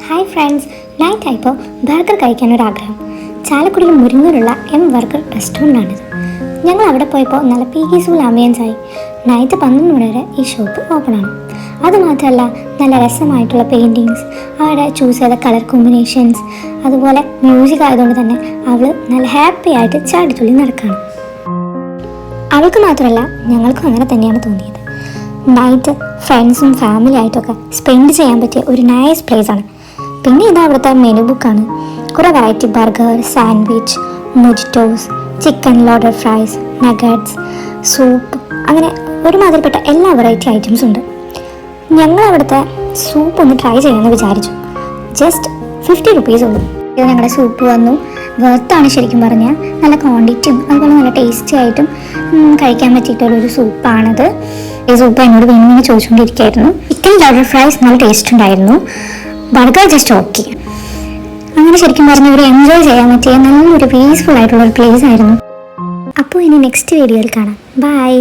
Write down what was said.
Hi friends, night ആയപ്പോൾ burger കഴിക്കാനൊരാഗ്രഹം. ചാലക്കുടിയിൽ മുരിങ്ങൂരുള്ള burger റെസ്റ്റോറൻ്റാണിത്. ഞങ്ങൾ അവിടെ പോയപ്പോൾ നല്ല പീസ്ഫുൾ ആംബിയൻസ് ആയി. നൈറ്റ് 12 മണി വരെ ഈ ഷോപ്പ് ഓപ്പണാണ്. അതുമാത്രമല്ല, നല്ല രസമായിട്ടുള്ള പെയിൻറ്റിങ്സ്, അവിടെ ചൂസ് ചെയ്ത കളർ കോമ്പിനേഷൻസ്, അതുപോലെ മ്യൂസിക് ആയതുകൊണ്ട് തന്നെ അവൾ നല്ല ഹാപ്പി ആയിട്ട് ചാടിത്തുള്ളി നടക്കുകയാണ്. അവൾക്ക് മാത്രമല്ല, ഞങ്ങൾക്കും അങ്ങനെ തന്നെയാണ് തോന്നിയത്. നൈറ്റ് ഫ്രണ്ട്സും ഫാമിലി ആയിട്ടൊക്കെ സ്പെൻഡ് ചെയ്യാൻ പറ്റിയ ഒരു നൈസ് പ്ലേസാണ്. പിന്നെ ഇതാ അവിടുത്തെ മെനു ബുക്കാണ്. കുറേ variety burger, sandwich, mojitos, chicken loaded fries, nuggets, soup, അങ്ങനെ ഒരുമാതിരിപ്പെട്ട എല്ലാ വെറൈറ്റി ഐറ്റംസും ഉണ്ട്. ഞങ്ങൾ അവിടുത്തെ സൂപ്പ് ഒന്ന് ട്രൈ ചെയ്യാമെന്ന് വിചാരിച്ചു. ജസ്റ്റ് 50 റുപ്പീസ് ഉള്ളൂ. ഇത് ഞങ്ങളുടെ സൂപ്പ് വന്നു. വെർത്താണ് ശരിക്കും പറഞ്ഞാൽ. നല്ല ക്വാണ്ടിറ്റിയും അതുപോലെ നല്ല ടേസ്റ്റി ആയിട്ടും കഴിക്കാൻ പറ്റിയിട്ടുള്ളൊരു സൂപ്പാണിത്. ഈ സൂപ്പ് എന്നോട് വീണ്ടും ചോദിച്ചുകൊണ്ടിരിക്കുകയായിരുന്നു. ചിക്കൻ ലോഡഡ് ഫ്രൈസ് നല്ല ടേസ്റ്റ് ഉണ്ടായിരുന്നു. Burger just okay. അങ്ങനെ ശരിക്കും പറഞ്ഞാൽ ഒരു എൻജോയ് ചെയ്യാൻ പറ്റിയ നല്ലൊരു പീസ്ഫുൾ ആയിട്ടുള്ള ഒരു പ്ലേസ് ആയിരുന്നു. അപ്പോൾ ഇനി നെക്സ്റ്റ് വീഡിയോയിൽ കാണാം. ബൈ.